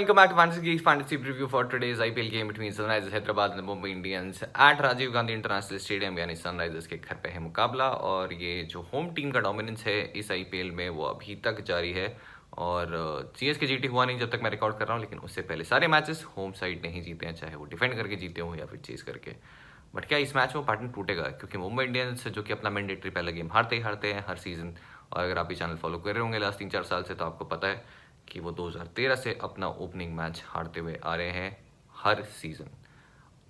welcome back to Fantasy Geeks Fantasy Preview for today's IPL game between Sunrisers Hyderabad and the Mumbai Indians at Rajiv Gandhi International Stadium यानी Sunrisers के घर पे है मुकाबला। और ये जो होम टीम का डोमिनेंस है इस आईपीएल में वो अभी तक जारी है। और सीएसके जीटी हुआ नहीं जब तक मैं रिकॉर्ड कर रहा हूँ, लेकिन उससे पहले सारे मैचेस होम साइड नहीं जीते हैं, चाहे वो डिफेंड करके जीते हों या फिर चेस करके। बट क्या इस मैच में पैटर्न टूटेगा? क्योंकि मुंबई इंडियंस जो कि अपना मैंडेटरी पहला गेम हारते ही हारते हैं हर सीजन, और अगर आप ये चैनल फॉलो कर रहे होंगे लास्ट 3-4 साल से तो आपको पता है कि वो 2013 से अपना ओपनिंग मैच हारते हुए आ रहे हैं हर सीज़न,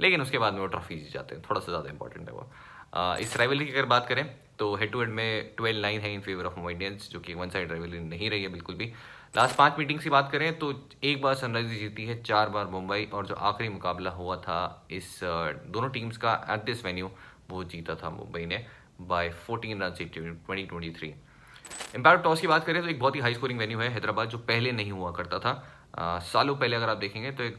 लेकिन उसके बाद में वो ट्रॉफी जीत जाते हैं। थोड़ा सा ज़्यादा इंपॉर्टेंट है वो। इस राइवलरी की अगर बात करें तो हेड टू हेड में 12-9 है in favour of Mumbai Indians, जो कि वन साइड राइवलरी नहीं रही है बिल्कुल भी। लास्ट 5 मीटिंग्स की बात करें तो एक बार सनराइजर्स जीती है, 4 बार मुंबई, और जो आखिरी मुकाबला हुआ था इस दोनों टीम्स का एट दिस वेन्यू वो जीता था मुंबई ने बाय 14 रन 2023। इम्पैक्ट टॉस की बात करें तो एक बहुत ही हाई स्कोरिंग वेन्यू है हैदराबाद, जो पहले नहीं हुआ करता था। सालों पहले अगर आप देखेंगे तो एक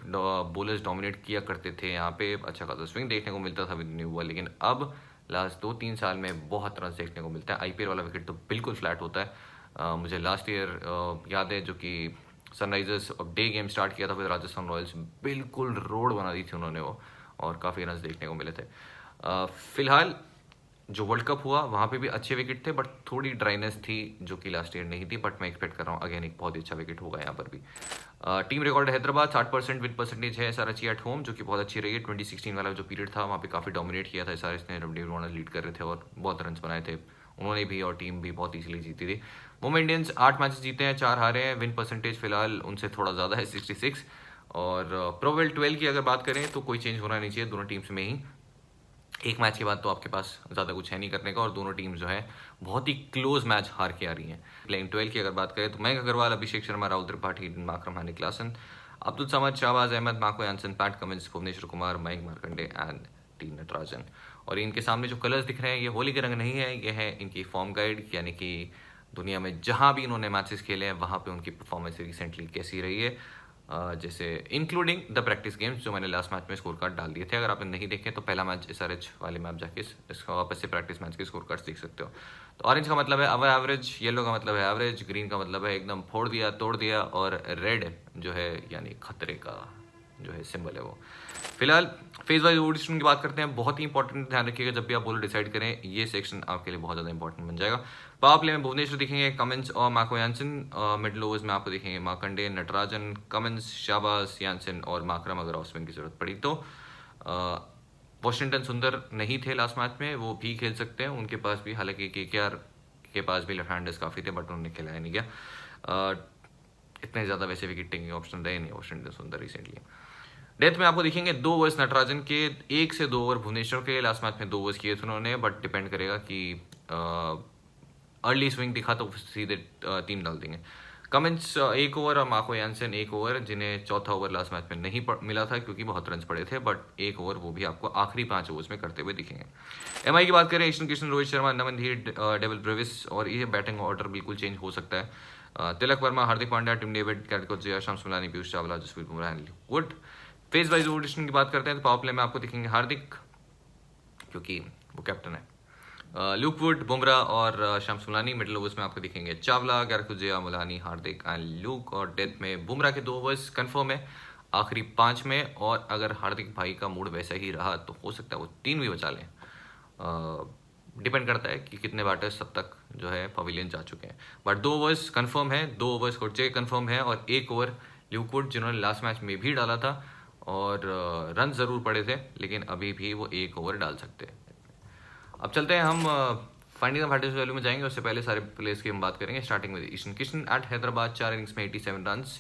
बॉलर्स डोमिनेट किया करते थे यहाँ पे, अच्छा खासा स्विंग देखने को मिलता था विद न्यू बॉल। लेकिन अब लास्ट 2-3 साल में बहुत रन देखने को मिलता है। आईपीएल वाला विकेट तो बिल्कुल फ्लैट होता है। मुझे लास्ट ईयर याद है, जो कि सनराइजर्स डे गेम स्टार्ट किया था फिर राजस्थान रॉयल्स, बिल्कुल रोड बना दी थी उन्होंने वो, और काफ़ी रन देखने को मिले थे। फिलहाल जो वर्ल्ड कप हुआ वहाँ पे भी अच्छे विकेट थे, बट थोड़ी ड्राइनेस थी जो कि लास्ट ईयर नहीं थी। बट मैं एक्सपेक्ट कर रहा हूँ अगेन एक बहुत ही अच्छा विकेट होगा यहाँ पर भी। Team record Hyderabad 60% win percentage है SRH एट होम, जो कि बहुत अच्छी रही है। 2016 वाला जो पीरियड था वहाँ पे काफ़ी डोमिनेट किया था SRH ने, डेविड वार्नर लीड कर रहे थे और बहुत रन बनाए थे उन्होंने भी, और टीम भी बहुत ईजिली जीती थी। मुंबई इंडियंस 8 मैचेस जीते हैं, 4 हारे हैं। विन परसेंटेज फिलहाल उनसे थोड़ा ज़्यादा है 66। और प्रोबेबल 12 की अगर बात करें तो कोई चेंज होना नहीं चाहिए दोनों टीम्स में ही। एक मैच के बाद तो आपके पास ज़्यादा कुछ है नहीं करने का, और दोनों टीम जो है बहुत ही क्लोज मैच हार के आ रही हैं। प्लेइंग 12 की अगर बात करें तो मयंक अग्रवाल, अभिषेक शर्मा, राहुल त्रिपाठी, माकरम, हानिक Klaasen, Abdul Samad, Shahbaz Ahmed, Marco Jansen, Pat Cummins, Bhuvneshwar Kumar, Mayank Markande and T Natarajan. और इनके सामने जो कलर्स दिख रहे हैं ये होली के रंग नहीं है, ये है इनकी फॉर्म गाइड, यानी कि दुनिया में जहाँ भी इन्होंने मैचेस खेले हैं वहाँ पे उनकी परफॉर्मेंस रिसेंटली कैसी रही है, जैसे इंक्लूडिंग द प्रैक्टिस गेम्स जो मैंने लास्ट मैच में स्कोर कार्ड डाल दिए थे। अगर आपने नहीं देखे तो पहला मैच SRH वाले में आप जाके इसका वापस से प्रैक्टिस मैच के स्कोर कार्ड्स देख सकते हो। तो ऑरेंज का मतलब है अवर एवरेज, येलो का मतलब है एवरेज, ग्रीन का मतलब है एकदम फोड़ दिया तोड़ दिया, और रेड जो है यानी खतरे का जो है सिंबल है वो। फिलहाल फेज वाइज ओवर डिस्ट्रीब्यूशन की बात करते हैं। बहुत ही इंपॉर्टेंट, ध्यान रखिएगा जब भी आप बॉलर डिसाइड करें, ये सेक्शन आपके लिए बहुत ज़्यादा इंपॉर्टेंट बन जाएगा। पावर प्ले में भुवनेश्वर दिखेंगे, कमिंस और माको यानसन। मिडल ओवर्स में आपको दिखेंगे मार्कंडे, नटराजन, कमिंस, शाहबाज, यानसन और माकरम, अगर ऑफ स्पिन की जरूरत पड़ी तो। वॉशिंगटन सुंदर नहीं थे लास्ट मैच में, वो भी खेल सकते हैं, उनके पास भी, हालांकि KKR के पास भी लेफ्ट हैंडर्स काफ़ी थे बट उन्होंने खिलाया नहीं गया। इतने ज़्यादा वैसे विकेट टेकिंग ऑप्शन रहे नहीं वॉशिंगटन सुंदर रिसेंटली। डेथ में आपको दिखेंगे 2 ओवर्स नटराजन के, 1 से 2 ओवर भुवनेश्वर के। लास्ट मैच में 2 ओवर्स किए थे उन्होंने, बट डिपेंड करेगा कि अर्ली स्विंग दिखा तो सीधे 3 डाल देंगे। कमिंस 1 ओवर और माको यानसन 1 ओवर, जिन्हें चौथा ओवर लास्ट मैच में नहीं मिला था क्योंकि बहुत रन पड़े थे, बट 1 ओवर वो भी आपको आखिरी 5 ओवर्स में करते हुए दिखेंगे। MI की बात करें, ईशान किशन, रोहित शर्मा, नमन धीर, डेविल ब्रेविस, और ये बैटिंग ऑर्डर बिल्कुल चेंज हो सकता है। तिलक वर्मा, हार्दिक पांड्या, टिम डेविड, कैट कोचर, Shams Mulani, Piyush Chawla, Jasprit Bumrah, Wood. Phase wise over की बात करते हैं तो पावर प्ले में आपको दिखेंगे हार्दिक, क्योंकि वो कैप्टन है, ल्यूक वुड, बुमराह और शाम सुलानी। मिडिल ओवर्स में आपको दिखेंगे चावला, गैरकुजिया, मुलानी, हार्दिक एंड ल्यूक। और डेथ में बुमराह के 2 ओवर्स कंफर्म है आखिरी 5 में, और अगर हार्दिक भाई का मूड वैसा ही रहा तो हो सकता है वो 3 भी बचा लें। डिपेंड करता है कि कितने बैटर्स अब तक जो है पवेलियन जा चुके हैं, बट 2 ओवर्स कंफर्म है, 2 ओवर्स कोचे कंफर्म है, और 1 ओवर ल्यूक वुड जिन्होंने लास्ट मैच में भी डाला था, और रन ज़रूर पड़े थे लेकिन अभी भी वो 1 ओवर डाल सकते हैं। अब चलते हैं हम फाइंडिंग द फैक्टर्स वैल्यू में जाएंगे, उससे पहले सारे प्लेयर्स की हम बात करेंगे। स्टार्टिंग में ईशान किशन एट हैदराबाद, 4 इनिंग्स में 87 रन्स,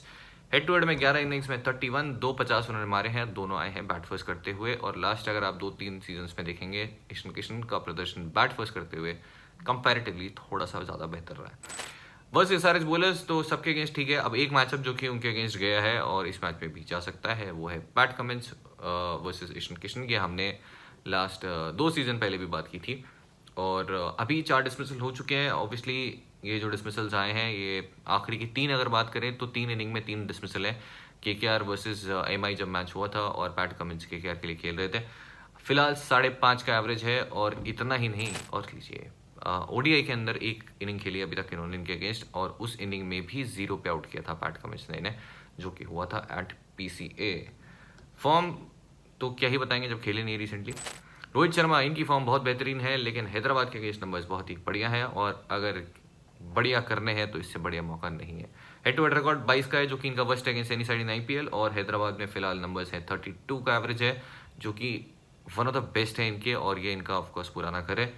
हेड टू हेड में 11 इनिंग्स में 31, 250 उन्होंने मारे हैं, दोनों आए हैं बैट फर्स्ट करते हुए। और लास्ट अगर आप 2-3 सीजन्स में देखेंगे ईशान किशन का प्रदर्शन बैट फर्स्ट करते हुए कंपैरेटिवली थोड़ा सा ज़्यादा बेहतर रहा है। बस SRH बॉलर्स तो सबके अगेंस्ट ठीक है। अब एक मैचअप जो कि उनके अगेंस्ट गया है और इस मैच में भी जा सकता है, वो है Pat Cummins versus Ishan Kishan की। हमने लास्ट 2 सीजन पहले भी बात की थी, और अभी 4 डिसमिसल हो चुके हैं। ऑब्वियसली ये जो डिसमिसल्स आए हैं ये आखिरी की 3 अगर बात करें तो 3 इनिंग में 3 डिसमिसल है। KKR वर्सेस MI जब मैच हुआ था और पैट कमिंस KKR के लिए खेल रहे थे। फिलहाल 5.5 का एवरेज है, और इतना ही नहीं, और लीजिए ODI के अंदर 1 इनिंग खेली अभी तक इन्होंने इनके अगेंस्ट, और उस इनिंग में भी 0 पे आउट किया था पैट कमिंस ने इन्हें। जो कि हुआ था एट PCA। फॉर्म तो क्या ही बताएंगे जब खेले नहीं रिसेंटली। रोहित शर्मा, इनकी फॉर्म बहुत बेहतरीन है, लेकिन हैदराबाद के अगेंस्ट नंबर्स बहुत ही बढ़िया है, और अगर बढ़िया करने हैं तो इससे बढ़िया मौका नहीं है। हेड टू हेड रिकॉर्ड 22 का है, जो कि इनका वर्स्ट अगेंस्ट एनी साइड इन IPL, और हैदराबाद में फिलहाल नंबर्स हैं 32 का एवरेज है, जो कि वन ऑफ द बेस्ट है इनके, और ये इनका ऑफकोर्स पूरा ना करे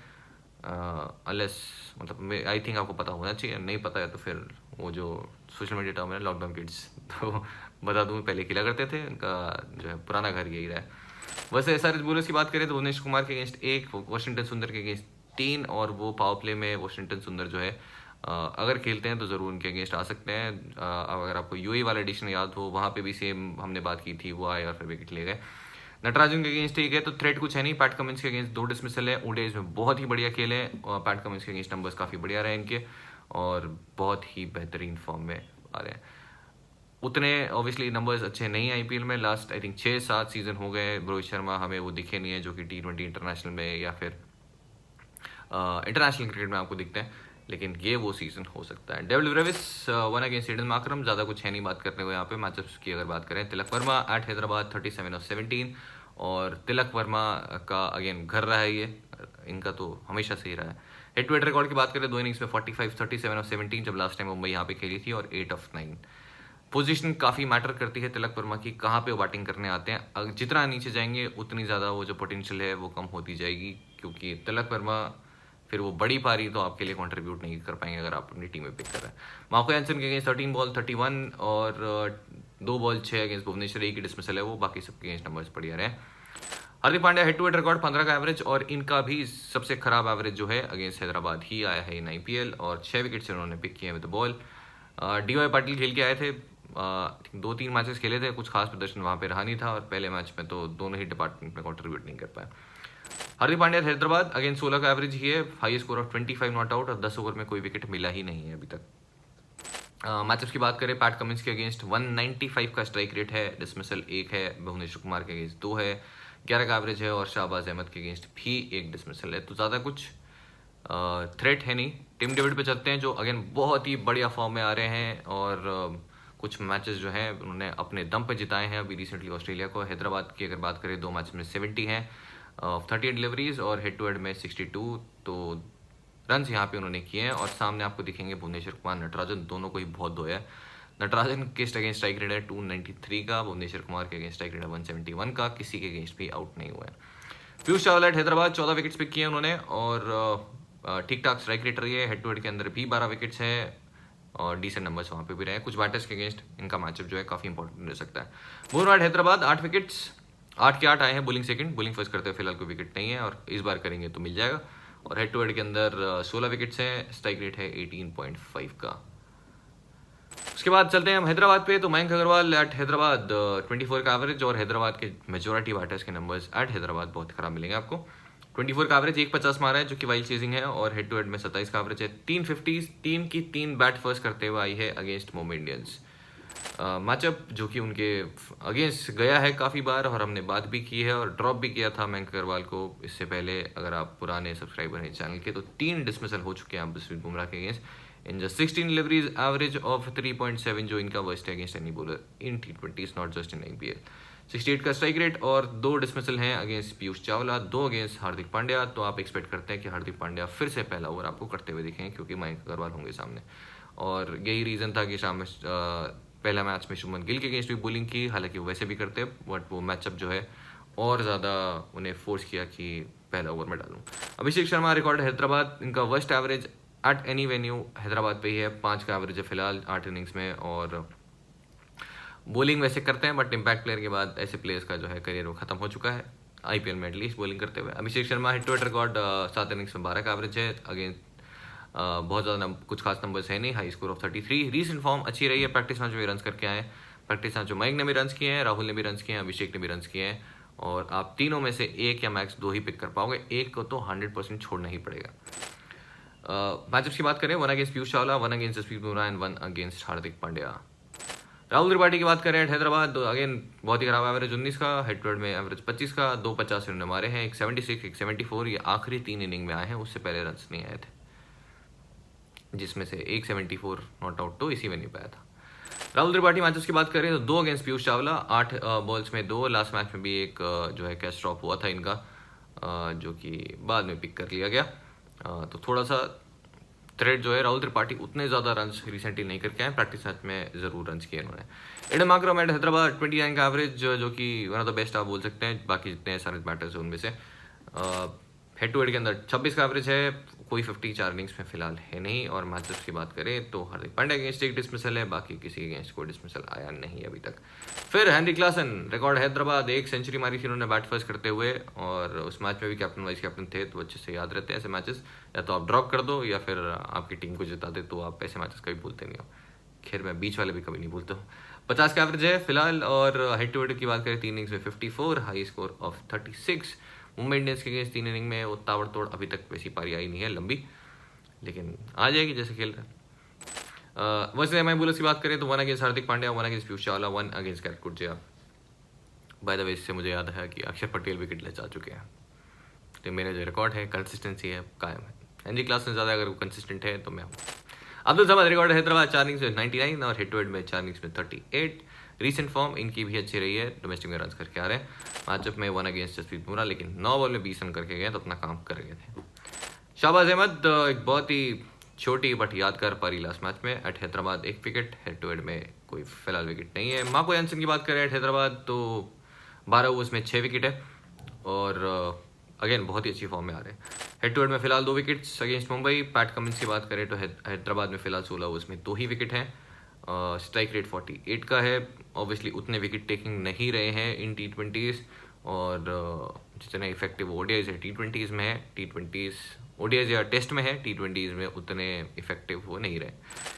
अनलेस, मतलब आई थिंक आपको पता होना चाहिए, नहीं पता है तो फिर वो जो सोशल मीडिया टर्म है लॉकडाउन किड्स, तो बता दूँ पहले खेला करते थे, इनका जो है पुराना घर यही रहा है। वैसे SRH बॉलर्स की बात करें तो भुवनेश्वर कुमार के अगेंस्ट 1, वाशिंगटन सुंदर के अगेंस्ट 3, और वो पावर प्ले में वाशिंगटन सुंदर जो है अगर खेलते हैं तो ज़रूर उनके अगेंस्ट आ सकते हैं। अगर आपको UAE वाला एडिशन याद हो, वहाँ पे भी सेम हमने बात की थी, वो आए और फिर विकेट ले गए। नटराजन के अगेंस्ट ठीक है, तो थ्रेट कुछ है नहीं। पैट कमिंस के अगेंस्ट 2 डिसमिसल है, ओडीआईज में बहुत ही बढ़िया खेले, और पैट कमिंस के अगेंस्ट नंबर्स काफ़ी बढ़िया रहे इनके, और बहुत ही बेहतरीन फॉर्म में आ रहे हैं। उतने ऑब्वियसली नंबर्स अच्छे नहीं IPL में, लास्ट आई थिंक 6-7 सीजन हो गए रोहित शर्मा हमें वो दिखे नहीं है जो कि T20 इंटरनेशनल में या फिर इंटरनेशनल क्रिकेट में आपको दिखते हैं, लेकिन ये वो सीजन हो सकता है। David Brevis one against Aiden Markram, ज़्यादा कुछ है नहीं बात करने को यहाँ पे। मैचअप्स की अगर बात करें, तिलक वर्मा एट हैदराबाद 37 of 17, और तिलक वर्मा का अगेन घर रहा है ये, इनका तो हमेशा सही रहा है। हेड टू हेड रिकॉर्ड की बात करें, 2 इनिंग्स में 45, 37 of 17 जब लास्ट टाइम मुंबई यहाँ पे खेली थी, और 8 of 9। पोजीशन काफ़ी मैटर करती है तिलक वर्मा की, कहाँ पे वो बैटिंग करने आते हैं। जितना नीचे जाएंगे उतनी ज़्यादा वो जो पोटेंशियल है वो कम होती जाएगी, क्योंकि तिलक वर्मा फिर वो बड़ी पारी तो आपके लिए कंट्रीब्यूट नहीं कर पाएंगे अगर आप अपनी टीम में पिक कर रहे हैं। मार्को एंसन के अगेंस्ट 13 बॉल 31, और 2 बॉल 6 अगेंस्ट भुवनेश्वर, एक ही डिसमिसल है वो, बाकी सबके अगेंस्ट नंबर्स बढ़िया रहे। Hardik Pandya head to head record 15 का एवरेज, और इनका भी सबसे खराब एवरेज जो है अगेंस्ट हैदराबाद ही आया है इन IPL, और 6 विकेट्स इन्होंने पिक किए with the ball. DY Patil खेल के आए थे, 2-3 मैचेस खेले थे, कुछ खास प्रदर्शन वहाँ पे रहा नहीं था, और पहले मैच में तो दोनों ही डिपार्टमेंट में कंट्रीब्यूट नहीं कर पाए। हार्दिक पांड्या हैदराबाद अगेंस्ट 16 का एवरेज ही है, highest score of 25 not out, और 10 ओवर में कोई विकेट मिला ही नहीं है अभी तक। मैचअप्स की बात करें, पैट कमिंस के अगेंस्ट 195 का स्ट्राइक रेट है, डिसमिसल 1 है, भुवनेश्वर कुमार के अगेंस्ट 2 है, 11 का एवरेज है, और शाहबाज अहमद के अगेंस्ट भी 1 डिसमिसल है, तो ज़्यादा कुछ थ्रेट है नहीं। टिम डेविड पे चलते हैं, जो अगेन बहुत ही बढ़िया फॉर्म में आ रहे हैं, और कुछ मैचेस जो हैं उन्होंने अपने दम पे जिताए हैं अभी रिसेंटली ऑस्ट्रेलिया को। हैदराबाद की अगर बात करें, 2 मैच में 70 हैं, 38 डिलीवरीज, और हेड टू हेड में 62, तो रन्स यहाँ पे उन्होंने किए हैं। और सामने आपको दिखेंगे भुवनेश्वर कुमार, नटराजन, दोनों को ही बहुत धोया है। नटराजन के अगेंस्ट स्ट्राइक रेट है 293 का, भुवनेश्वर कुमार के अगेंस्ट स्ट्राइक रेट है 171 का, किसी के अगेंस्ट भी आउट नहीं हुआ है। Piyush Chawla at Hyderabad 14 wickets pick किए उन्होंने, और ठीक ठाक स्ट्राइक रेट रही है। हेड टू हेड के अंदर भी 12 विकेट्स हैं, और डिसेंट नंबर्स वहाँ पे भी रहे। कुछ बैटर्स के अगेंस्ट इनका मैचअप जो है काफ़ी इंपॉर्टेंट रह सकता है। बुमराह हैदराबाद 8 विकेट्स, 8 के 8 आए हैं, बॉलिंग सेकंड, बॉलिंग फर्स्ट करते हैं फिलहाल कोई विकेट नहीं है, और इस बार करेंगे तो मिल जाएगा। और हेड टू हेड के अंदर 16 विकेट्स हैं, स्ट्राइक रेट है 18.5 का। उसके बाद चलते हैं हम हैदराबाद पे, तो मयंक अग्रवाल एट हैदराबाद 24 का एवरेज, और हैदराबाद के मेजोरिटी बैटर्स के नंबर्स एट हैदराबाद बहुत खराब मिलेंगे आपको। 24 का एवरेज, 150 मारा है जो कि वाइल्ड चेजिंग है, और हेड टू हेड में 27 का एवरेज है। 350, 3 की 3 बैट फर्स्ट करते हुए आई है अगेंस्ट मुंबई इंडियंस। मैचअप जो कि उनके अगेंस्ट गया है काफ़ी बार, और हमने बात भी की है, और ड्रॉप भी किया था मयंक अग्रवाल को इससे पहले। अगर आप पुराने सब्सक्राइबर हैं चैनल के, तो 3 डिसमिसल हो चुके हैं आप जसप्रीत बुमराह के against in just 16 deliveries, average of 3.7, जो इनका वर्स्ट है against any bowler in T20, not just in IPL। 68 का स्ट्राइक रेट, और 2 डिसमिसल हैं अगेंस्ट पीयूष चावला, 2 अगेंस्ट हार्दिक पांड्या। तो आप एक्सपेक्ट करते हैं कि हार्दिक पांड्या फिर से पहला ओवर आपको करते हुए दिखेंगे, क्योंकि मयंक अग्रवाल होंगे सामने। और यही रीज़न था कि शाम में पहला मैच में शुभमन गिल के अगेंस्ट भी बॉलिंग की, हालांकि वो वैसे भी करते हैं, बट वो मैचअप जो है और ज़्यादा उन्हें फोर्स किया कि पहला ओवर में डालूं। अभिषेक शर्मा रिकॉर्ड हैदराबाद, इनका worst average at any venue Hyderabad पे ही है, 5 का एवरेज है फिलहाल 8 इनिंग्स में। और बॉलिंग वैसे करते हैं, बट इम्पैक्ट प्लेयर के बाद ऐसे प्लेयर्स का जो है करियर वो खत्म हो चुका है IPL में एटलीस्ट बॉलिंग करते हुए। Abhishek Sharma head to head record 7 innings में 12 का एवरेज है, अगेंस्ट बहुत ज़्यादा कुछ खास नंबर्स है नहीं, high score of 33। Recent form अच्छी रही है, प्रैक्टिस मैच में रन करके आए, प्रैक्टिस मैच में मयंक ने भी रन किए हैं, राहुल ने भी रन किए हैं, अभिषेक ने भी रन किए हैं, और आप तीनों में से 1 या मैक्स 2 ही पिक कर पाओगे, 1 को तो 100% छोड़ना ही पड़ेगा। मैचअप्स की बात करें, 1 against Piyush Chawla, 1 against Jasprit Bumrah and 1 against Hardik Pandya. Rahul Tripathi की बात करें हैदराबाद, तो अगेन बहुत ही खराब एवरेज 19 का, हेड टू हेड में एवरेज 25 का, 250 इन्होंने मारे हैं, 176, 174, ये आखिरी 3 इनिंग में आए हैं, उससे पहले रन नहीं आए थे, जिसमें से 174 नॉट आउट तो इसी में नहीं पाया था। राहुल त्रिपाठी मैचेस की बात करें तो 2 अगेंस्ट पीयूष चावला, 8 बॉल्स में 2। लास्ट मैच में भी एक जो है कैच ड्रॉप हुआ था इनका, जो कि बाद में पिक कर लिया गया। तो थोड़ा सा थ्रेड जो है, राहुल त्रिपाठी उतने ज़्यादा रन्स रिसेंटली नहीं करके आए, प्रैक्टिस मैच में ज़रूर रन्स किए इन्होंने। एडन मार्करम एट हैदराबाद 29 का एवरेज, जो कि वन ऑफ द बेस्ट आप बोल सकते हैं बाकी जितने सारे बैटर्स हैं उनमें से। हेड टू हेड के अंदर 26 का एवरेज है, कोई 50 4 इनिंग्स में फिलहाल है नहीं। और मैचेस की बात करें तो हार्दिक पांड्या अगेंस्ट एक डिसमिसल है, बाकी किसी अगेंस्ट कोई डिसमिसल आया नहीं अभी तक। फिर Henry Klaasen, record Hyderabad, 1 century मारी थी उन्होंने बैट फर्स्ट करते हुए, और उस मैच में भी कैप्टन वाइस कैप्टन थे, तो अच्छे से याद रहते हैं ऐसे मैचेस। या तो आप ड्रॉप कर दो या फिर आपकी टीम को जिता दे, तो आप ऐसे मैचेस कभी भूलते नहीं हो। खैर मैं बीच वाले भी कभी नहीं भूलता हूँ। 50 का एवरेज है फिलहाल, और हेड टू हेड की बात करें 3 इनिंग्स में 54, high score of 36। Mumbai Indians के अगेंस्ट 3 इनिंग में वो ताबड़तोड़ अभी तक वैसी पारी आई नहीं है लंबी, लेकिन आ जाएगी जैसे खेल रहे हैं। वैसे एमआई बॉलर्स की बात करें तो 1 against Hardik Pandya, 1 against Piyush Chawla, 1 against कैट कुर्जिया। बाय द वे इससे मुझे याद है कि अक्षर पटेल विकेट ले जा चुके हैं, तो मेरा जो रिकॉर्ड है कंसिस्टेंसी है कायम है। एनजी क्लास में ज़्यादा अगर कंसिस्टेंट है तो मैं हूँ। अब्दुल समद, रिकॉर्ड हैदराबाद 4 इनिंग्स में 99 और हेड टू हेड में 4 इनिंग्स में 38। रीसेंट फॉर्म इनकी भी अच्छी रही है, डोमेस्टिक में रन करके आ रहे हैं। मैचअप में 1 अगेंस्ट जसप्रीत बुमराह, लेकिन 9 बॉल में 20 रन करके गए तो अपना काम कर गए थे। शाहबाज अहमद, एक बहुत ही छोटी बट यादगार पारी लास्ट मैच में at Hyderabad, 1 wicket. Head to head में कोई फिलहाल विकेट नहीं है। मार्को यानसन की बात करें एट हैदराबाद तो 12 ओवर्स में 6 विकेट है, और अगेन बहुत ही अच्छी फॉर्म में आ रहे हैं। हेड टू हेड में फिलहाल 2 wickets against Mumbai. PAT Cummins की बात करें तो हैदराबाद में फिलहाल 16 ओवर्स में 2 ही विकेट हैं। स्ट्राइक रेट 48 का है। ऑब्वियसली उतने विकेट टेकिंग नहीं रहे हैं इन T20s, और जितने इफेक्टिव ओडीआईज है T20s में है, T20s ओडीआईज या टेस्ट में है, T20s में उतने इफेक्टिव वो नहीं रहे।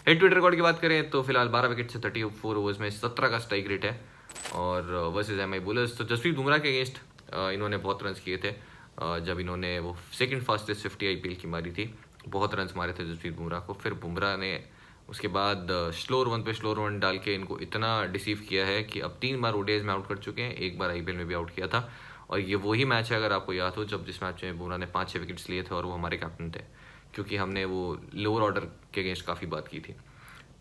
हेड टू हेड रिकॉर्ड की बात करें तो फिलहाल 12 विकेट से 34 ओवर्स में 17 का स्ट्राइक रेट है। और वर्सेज एमआई बॉलर्स तो जसप्रीत बुमराह के अगेंस्ट इन्होंने बहुत रन्स किए थे, जब इन्होंने वो सेकंड फास्टेस्ट 50 आईपीएल की मारी थी, बहुत रन्स मारे थे जसप्रीत बुमराह को। फिर बुमराह ने उसके बाद स्लोअर वन पे स्लोअर वन डाल के इनको इतना डिसीव किया है कि अब 3 बार ओडीआईज में आउट कर चुके हैं, 1 बार आईपीएल में भी आउट किया था। और ये वही मैच है, अगर आपको याद हो, जब जिस मैच में बुमराह ने 5-6 विकेट्स लिए थे और वो हमारे कैप्टन थे, क्योंकि हमने वो लोअर ऑर्डर के अगेंस्ट काफ़ी बात की थी।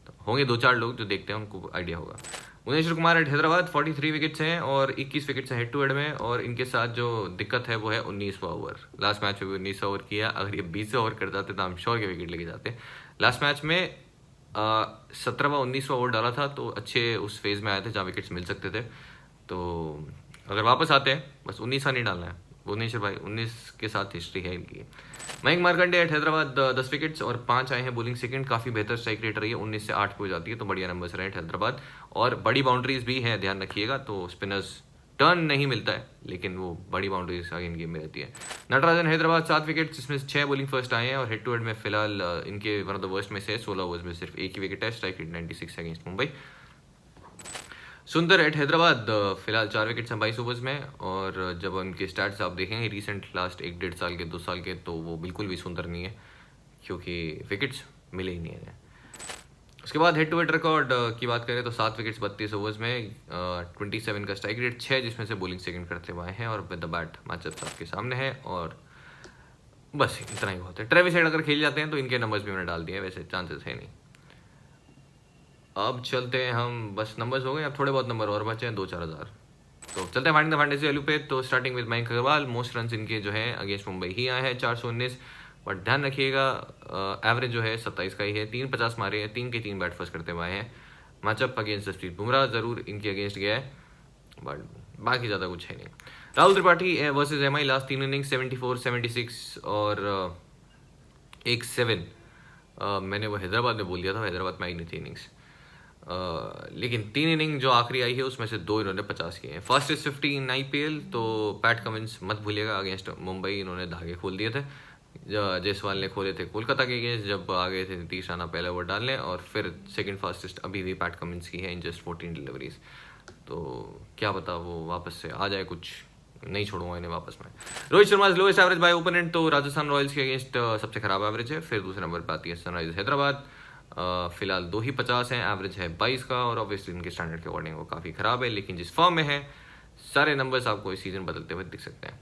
तो होंगे 2-4 लोग जो देखते हैं उनको आइडिया होगा। भुवनेश्वर कुमार एट हैदराबाद 43 विकेट्स हैं और 21 विकेट्स हैं हेड टू हेड में, और इनके साथ जो दिक्कत है वो है 19वां ओवर। लास्ट मैच में भी 19 ओवर किया, अगर ये 20 ओवर कर जाते तो हम श्योर के विकेट लेके जाते। लास्ट मैच में 17वां 19वां ओवर डाला था, तो अच्छे उस फेज में आए थे जहाँ विकेट्स मिल सकते थे। तो अगर वापस आते हैं, बस 19वां नहीं डालना है भुवनेश्वर भाई, 19 के साथ हिस्ट्री है इनकी। मयंक मार्कंडे एट हैदराबाद 10 विकेट्स और 5 आए हैं बोलिंग सेकंड, काफ़ी बेहतर स्ट्राइक रेट रही है, 19 से 8 पे हो जाती है, तो बढ़िया नंबर्स रहे हैदराबाद। और बड़ी बाउंड्रीज भी हैं, ध्यान रखिएगा, तो स्पिनर्स टर्न नहीं मिलता है, लेकिन वो बड़ी बाउंड्रीज आगे इन गेम में रहती है। नटराजन हैदराबाद 7 विकेट्स, इसमें 6 बॉलिंग फर्स्ट आए हैं, और हेड टू हेड में फिलहाल इनके वन ऑफ द वर्स्ट में से 16 ओवर्स में सिर्फ 1 ही विकेट है, स्ट्राइक रेट 96 अगेंस्ट मुंबई। सुंदर एट हैदराबाद फिलहाल 4 विकेट्स हैं 22 ओवर्स में, और जब उनके स्टैट्स आप देखेंगे रिसेंट लास्ट 1-1.5 साल के 2 साल के, तो वो बिल्कुल भी सुंदर नहीं है, क्योंकि विकेट्स मिले ही नहीं है। उसके बाद हेड टू हेड रिकॉर्ड की बात करें तो 7 विकेट्स 32 ओवर्स में 27 का स्ट्राइक रेट, 6 जिसमें से बॉलिंग सेकंड करते हुए हैं, और विद द बैट मैचअप्स आपके सामने है, और बस इतना ही बहुत है। ट्रेविस हेड अगर खेल जाते हैं तो इनके नंबर्स भी मैंने डाल दिए, वैसे चांसेस है नहीं। अब चलते हैं हम, बस नंबर्स हो गए, अब थोड़े बहुत नंबर और बचे हैं 2-4 हज़ार। तो चलते हैं फाइंडिंग द फैंटेसी वैल्यू पे। तो starting with Mayank Agarwal, most run इनके जो हैं अगेंस्ट मुंबई ही आए हैं 419, बट ध्यान रखिएगा एवरेज जो है 27 का ही है, 350 मारे हैं, 3 के 3 बैट फर्स्ट करते हुए आए हैं। मैचअप अगेंस्ट जसप्रीत बुमराह ज़रूर इनके अगेंस्ट गया है, बट बाकी ज़्यादा कुछ है नहीं। Rahul Tripathi versus MI last 3 innings 74, 76 और 1-7। मैंने वो हैदराबाद में बोल दिया था, हैदराबाद में आई नहीं थी इनिंग्स, लेकिन 3 इनिंग जो आखिरी आई है उसमें से 2 इन्होंने 50 किए हैं। फास्टेस्ट 50 इन आईपीएल, तो पैट कमिंस मत भूलिएगा, अगेंस्ट मुंबई इन्होंने धागे खोल दिए थे। जायसवाल ने खोले थे कोलकाता के अगेंस्ट, जब आ गए थे नीतीश राणा पहले ओवर डालने, और फिर सेकंड फास्टेस्ट अभी भी पैट कमिंस की है इन जस्ट 14 डिलीवरीज। तो क्या पता वो वापस से आ जाए, कुछ नहीं छोड़ूंगा इन्हें वापस में। Rohit Sharma lowest average by opponent, तो राजस्थान रॉयल्स के अगेंस्ट सबसे खराब एवरेज है। फिर दूसरे नंबर पर आती है सनराइजर्स हैदराबाद, फिलहाल 2 ही 50 हैं, एवरेज है 22 का, और ऑब्वियसली इनके स्टैंडर्ड के अकॉर्डिंग वो काफ़ी ख़राब है, लेकिन जिस फॉर्म में है सारे नंबर्स आपको इस सीज़न बदलते हुए दिख सकते हैं।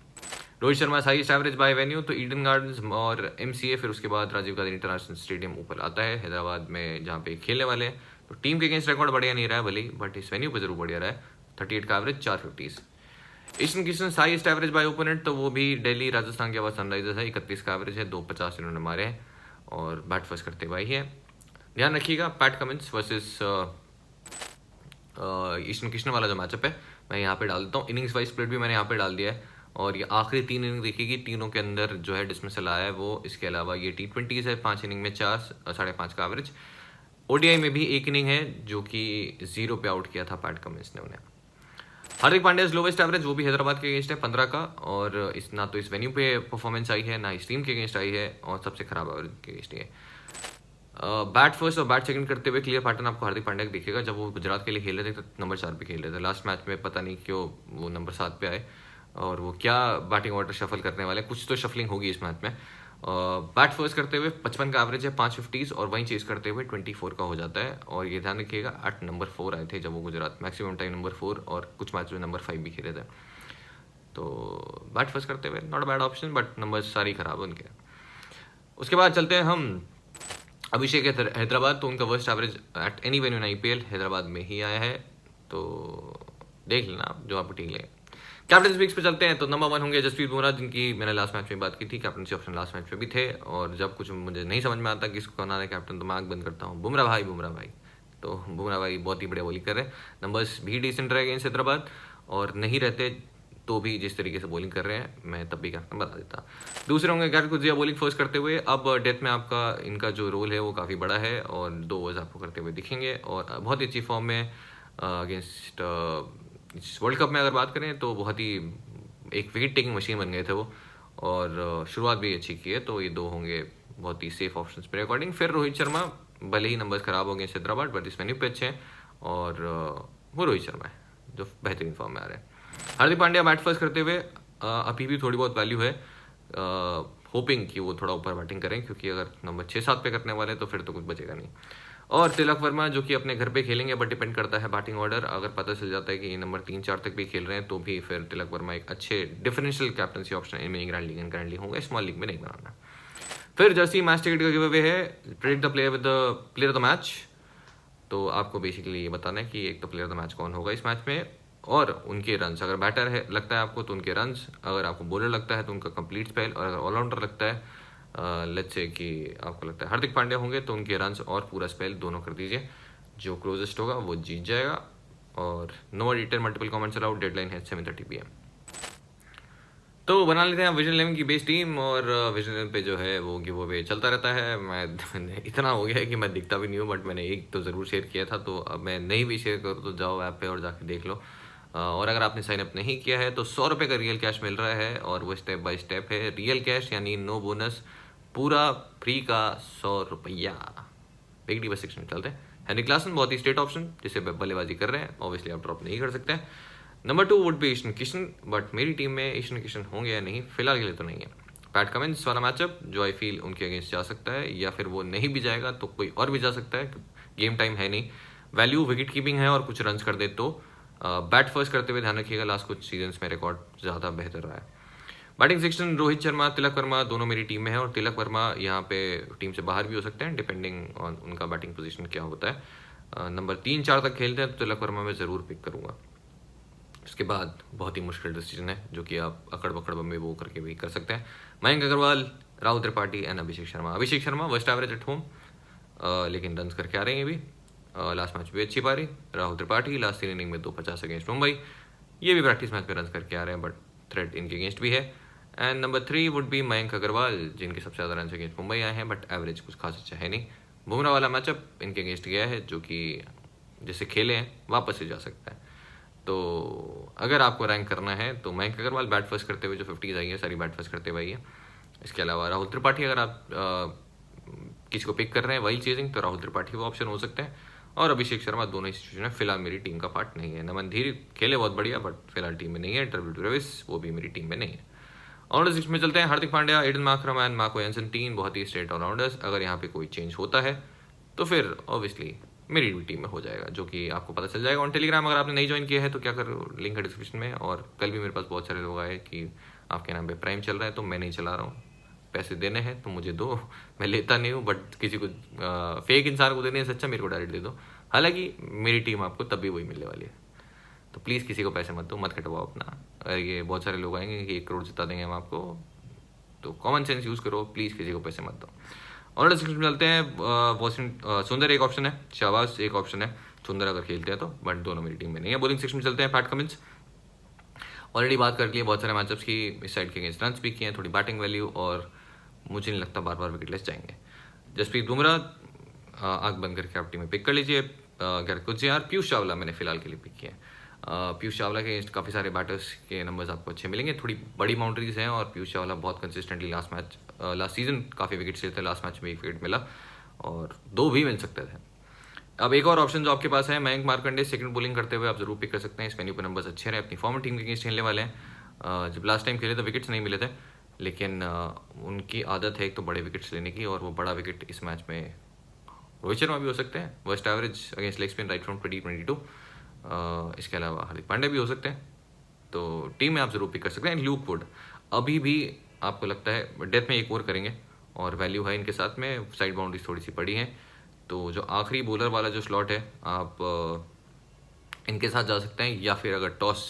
Rohit Sharma highest average by venue, तो ईडन गार्डन्स और एमसीए, फिर उसके बाद राजीव गांधी इंटरनेशनल स्टेडियम ऊपर आता है हैदराबाद में, जहाँ पे खेलने वाले हैं। तो टीम के अगेंस्ट रिकॉर्ड बढ़िया नहीं रहा है भले, बट इस वेन्यू पे जरूर बढ़िया रहा है। 38 का average, 4 50s। Ishan Kishan highest average by opponent, तो वो भी दिल्ली राजस्थान के बाद सनराइजर्स है। 31 का एवरेज है, 250 इन्होंने मारे हैं और बैट फर्स्ट करते हुए ही है। ध्यान रखिएगा Pat Cummins versus Ishan Kishan वाला जो मैचअप है मैं यहाँ पे डाल देता हूँ। इनिंग्स वाइज स्प्लिट भी मैंने यहाँ पे डाल दिया है और ये आखिरी 3 इनिंग देखिएगी, तीनों के अंदर जो है डिसमिसल आया है वो। इसके अलावा ये T20s है, 5 इनिंग में 4 5.5 का एवरेज। ओडीआई में भी 1 इनिंग है जो कि 0 पे आउट किया था पैट कमिंस ने उन्हें। हार्दिक पांड्या लोवेस्ट एवरेज, वो भी हैदराबाद के अगेंस्ट है 15 का, और इस ना तो इस वेन्यू पे परफॉर्मेंस आई है ना इस टीम के अगेंस्ट आई है, और सबसे खराब एवरेज के अगेंस्ट है। बैट फर्स्ट और बैट सेकंड करते हुए क्लियर पैटर्न आपको हार्दिक पांड्या दिखेगा। जब वो गुजरात के लिए खेल रहे थे तो नंबर 4 पे खेल रहे थे, लास्ट मैच में पता नहीं क्यों वो नंबर 7 पे आए, और वो क्या बैटिंग ऑर्डर शफल करने वाले, कुछ तो शफलिंग होगी इस मैच में। बैट फर्स्ट करते हुए 55 का एवरेज है, 5 50s, और वहीं चेस करते हुए 24 का हो जाता है। और ये ध्यान रखिएगा 8 नंबर 4 आए थे जब वो गुजरात, मैक्सिमम टाइम नंबर 4, और कुछ मैच में नंबर 5 भी खेले थे। तो बैट फर्स्ट करते हुए not bad option, but number सारी खराब उनके। उसके बाद चलते हैं हम अभिषेक हैदराबाद, तो उनका worst average at any venue in IPL Hyderabad में ही आया है, तो देख लेना आप जो आपको ठीक लगे। कैप्टन पिक्स पे चलते हैं, तो नंबर 1 होंगे जसप्रीत बुमराह, जिनकी मैंने लास्ट मैच में बात की थी, कैप्टनसी ऑप्शन लास्ट मैच में भी थे, और जब कुछ मुझे नहीं समझ में आता किसको करना है कैप्टन तो मैं आँख बंद करता हूँ, बुमराह भाई बुमराह भाई। तो बुमराह भाई बहुत ही बढ़िया बॉलिंग कर रहे हैं, नंबर्स भी डिसेंट रहे अगेंस्ट हैदराबाद, और नहीं रहते तो भी जिस तरीके से बॉलिंग कर रहे हैं मैं तब भी कैप्टन बता देता। दूसरे होंगे गैर कुजिया बॉलिंग फर्स्ट करते हुए। अब डेथ में आपका इनका जो रोल है वो काफ़ी बड़ा है, और 2 ओवर्स आपको करते हुए दिखेंगे, और बहुत ही अच्छी फॉर्म में अगेंस्ट वर्ल्ड कप में अगर बात करें तो बहुत ही एक विकेट टेकिंग मशीन बन गए थे वो, और शुरुआत भी अच्छी की है, तो ये 2 होंगे बहुत ही सेफ ऑप्शंस पे अकॉर्डिंग। फिर रोहित शर्मा, भले ही नंबर्स खराब होंगे हैदराबाद, बट इस वेन्यू पे अच्छे हैं, और वो रोहित शर्मा है जो बेहतरीन फॉर्म में आ रहे हैं। हार्दिक पांड्या बैट फर्स्ट करते हुए अभी भी थोड़ी बहुत वैल्यू है, होपिंग कि वो थोड़ा ऊपर बैटिंग करें, क्योंकि अगर नंबर 6-7 पे करने वाले तो फिर तो कुछ बचेगा नहीं। और तिलक वर्मा जो कि अपने घर पे खेलेंगे, बट डिपेंड करता है बैटिंग ऑर्डर, अगर पता चल जाता है कि नंबर 3-4 तक भी खेल रहे हैं तो भी फिर तिलक वर्मा एक अच्छे differential captaincy option mini grand league and grand league होंगे, स्मॉल लीग में नहीं बनाना। फिर जर्सी मैच टिकट का गिव अवे है, predict the player with the player of the match, तो आपको बेसिकली ये बताना है कि एक तो प्लेयर ऑफ द मैच कौन होगा इस मैच में, और उनके रन्स। अगर बैटर है लगता है आपको तो उनके रन्स, अगर आपको बॉलर लगता है तो उनका कंप्लीट स्पेल, और अगर ऑलराउंडर लगता है लेट्स से कि आपको लगता है हार्दिक पांड्या होंगे तो उनके रन्स और पूरा स्पेल दोनों कर दीजिए, जो क्लोजेस्ट होगा वो जीत जाएगा। और no detail multiple comments allowed, deadline है 7:30 PM। तो बना लेते हैं विजन 11 की बेस टीम, और विजन 11 पे जो है वो गिव अवे चलता रहता है। मैं इतना हो गया है कि मैं दिखता भी नहीं हूँ, बट मैंने एक तो ज़रूर शेयर किया था, तो अब मैं नहीं भी शेयर करूँ तो जाओ ऐप पे और जाके देख लो। और अगर आपने साइन अप नहीं किया है तो 100 रुपये का रियल कैश मिल रहा है, और वो स्टेप बाय स्टेप है, रियल कैश यानी नो बोनस, पूरा फ्री का 100 रुपया। बिग डी बस सेक्शन में चलते हैं। हेनरी क्लासन बहुत ही स्टेट ऑप्शन जिसे बल्लेबाजी कर रहे हैं, ऑब्वियसली आप ड्रॉप नहीं कर सकते हैं। Number 2 would be Ishan Kishan, but मेरी टीम में ईशान किशन होंगे या नहीं फिलहाल के लिए तो नहीं है। पैट कमिंस वाला मैचअप जो आई फील उनके अगेंस्ट जा सकता है, या फिर वो नहीं भी जाएगा तो कोई और भी जा सकता है, गेम टाइम है नहीं, वैल्यू विकेट कीपिंग है और कुछ रन कर दे तो। बैट फर्स्ट करते हुए ध्यान रखिएगा लास्ट कुछ सीजन्स में रिकॉर्ड ज़्यादा बेहतर रहा है। बैटिंग सेक्शन रोहित शर्मा तिलक वर्मा दोनों मेरी टीम में है, और तिलक वर्मा यहाँ पे टीम से बाहर भी हो सकते हैं डिपेंडिंग ऑन उनका बैटिंग पोजीशन क्या होता है। नंबर 3-4 तक खेलते हैं तो तिलक वर्मा मैं ज़रूर पिक करूँगा। उसके बाद बहुत ही मुश्किल डिसीजन है जो कि आप अकड़ बकड़ में वो करके भी कर सकते हैं। Mayank Agarwal, Rahul Tripathi and Abhishek Sharma. Abhishek Sharma worst average at home, लेकिन रन करके आ रहे हैं ये भी, लास्ट मैच भी अच्छी पारी। राहुल त्रिपाठी लास्ट 3 इनिंग में 250 अगेंस्ट मुंबई, ये भी प्रैक्टिस मैच में रन करके आ रहे हैं, बट थ्रेट इनके अगेंस्ट भी है। And number 3 would be Mayank Agarwal, जिनके सबसे ज़्यादा रन अगेंस्ट मुंबई आए हैं, बट एवरेज कुछ खास अच्छा है नहीं। बुमराह वाला मैचअप इनके अगेंस्ट गया है, जो कि जिसे खेले हैं वापस से जा सकता है। तो अगर आपको रैंक करना है तो मयंक अग्रवाल बैट फर्स्ट करते हुए जो 50s आई है सारी बैट फर्स्ट करते हुए आई है। इसके अलावा राहुल त्रिपाठी, अगर आप किसी को पिक कर रहे हैं वाइल्ड चेजिंग तो राहुल त्रिपाठी वो ऑप्शन हो सकते हैं, और अभिषेक शर्मा दोनों ही सिचुएशन में फिलहाल मेरी टीम का पार्ट नहीं है। नमन धीर खेले बहुत बढ़िया, बट फिलहाल टीम में नहीं है। ट्रेविस ट्रेविस वो भी मेरी टीम में नहीं है। ऑलराउंडर 6 में चलते हैं, Hardik Pandya, Aiden Markram and Marco Jansen, 3 बहुत ही स्ट्रेट ऑलराउंडर्स। अगर यहाँ पे कोई चेंज होता है तो फिर ऑब्वियसली मेरी भी टीम में हो जाएगा, जो कि आपको पता चल जाएगा ऑन टेलीग्राम। अगर आपने नहीं ज्वाइन किया है तो क्या करो, लिंक है डिस्क्रिप्शन में। और कल भी मेरे पास बहुत सारे लोग आए कि आपके नाम पे प्राइम चल रहा है, तो मैं नहीं चला रहा हूँ, पैसे देने हैं तो मुझे दो, मैं लेता नहीं हूँ, बट किसी को फेक इंसान को देने से अच्छा मेरे को डायरेक्ट दे दो। हालांकि मेरी टीम आपको तब भी वही मिलने वाली है, तो प्लीज़ किसी को पैसे मत दो, मत कटवाओ अपना। अरे ये बहुत सारे लोग आएंगे कि 1 करोड़ जिता देंगे हम आपको, तो कॉमन सेंस यूज़ करो, प्लीज़ किसी को पैसे मत दो। और डिस्क्रिप्शन में चलते हैं। सुंदर एक ऑप्शन है, शाहबाज एक ऑप्शन है, सुंदर अगर खेलते हैं तो, बट दोनों मेरी टीम में नहीं है। बॉलिंग सेक्शन में चलते हैं। पैट कमिंस, ऑलरेडी बात कर ली है बहुत सारे मैचअप्स की, इस साइड के अगेंस्ट रन भी किए हैं, थोड़ी बैटिंग वैल्यू, और मुझे नहीं लगता बार बार विकेटलेस जाएंगे। जसप्रीत बुमराह आंख बंद करके आप टीम में पिक कर लीजिए। कुछ यार पीयूष चावला मैंने फिलहाल के लिए पिक किया है। पीयूष चावला के अगेंस्ट काफ़ी सारे बैटर्स के नंबर्स आपको अच्छे मिलेंगे, थोड़ी बड़ी बाउंड्रीज हैं, और पीयूष चावला बहुत कंसिस्टेंटली लास्ट सीजन काफ़ी विकेट्स लेते थे, लास्ट मैच में 1 विकेट मिला और 2 भी मिल सकते थे। अब एक और ऑप्शन जो आपके पास है, मयंक मार्कंडे सेकंड बॉलिंग करते हुए आप जरूर पिक कर सकते हैं। इस वेन्यू पर नंबर्स अच्छे रहे, अपनी फॉर्मर टीम के अगेंस्ट खेलने वाले हैं। जब लास्ट टाइम खेले तो विकेट्स नहीं मिले थे, लेकिन उनकी आदत है एक तो बड़े विकेट्स लेने की, और वो बड़ा विकेट इस मैच में रोहित शर्मा भी हो सकते हैं, worst average against leg spin right from 2022। इसके अलावा हार्दिक पांड्या भी हो सकते हैं, तो टीम में आप जरूर पिक कर सकते हैं। ल्यूक वुड अभी भी आपको लगता है डेथ में एक ओवर करेंगे, और वैल्यू है इनके साथ में, साइड बाउंड्रीज थोड़ी सी पड़ी हैं, तो जो आखिरी बॉलर वाला जो स्लॉट है आप इनके साथ जा सकते हैं, या फिर अगर टॉस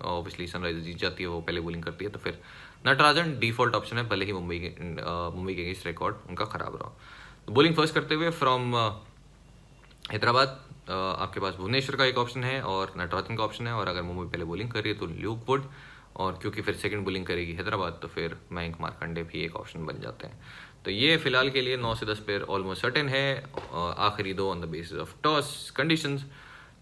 ऑब्वियसली सनराइजर्स जीत जाती है, वो पहले बॉलिंग करती है, तो फिर नटराजन डिफॉल्ट ऑप्शन है, भले ही मुंबई के अगेंस्ट रिकॉर्ड उनका खराब रहा। तो बॉलिंग फर्स्ट करते हुए फ्रॉम हैदराबाद आपके पास भुवनेश्वर का एक ऑप्शन है और नटराजन का ऑप्शन है, और अगर मुंबई पहले बॉलिंग कर रही है तो ल्यूक वुड, और क्योंकि फिर सेकंड बॉलिंग करेगी हैदराबाद तो फिर मयंक मार्कंडे भी एक ऑप्शन बन जाते हैं। तो ये फिलहाल के लिए 9 से 10 पेयर ऑलमोस्ट सर्टेन है, आखिरी 2 on the basis of toss conditions.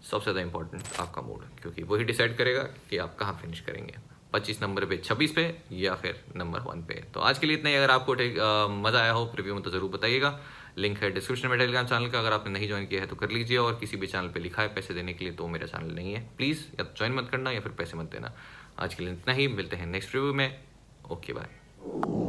सबसे ज़्यादा इंपॉर्टेंट आपका मूड, क्योंकि वही डिसाइड करेगा कि आप कहाँ फिनिश करेंगे, 25 नंबर पे, 26 पे, या फिर नंबर 1 पे। तो आज के लिए इतना ही। अगर आपको मज़ा आया हो प्रीव्यू में तो ज़रूर बताइएगा। लिंक है डिस्क्रिप्शन में टेलीग्राम चैनल का, अगर आपने नहीं ज्वाइन किया है तो कर लीजिए, और किसी भी चैनल पे लिखा है पैसे देने के लिए तो मेरा चैनल नहीं है, प्लीज़ या तो ज्वाइन मत करना या फिर पैसे मत देना। आज के लिए इतना ही, मिलते हैं नेक्स्ट रिव्यू में। Okay bye.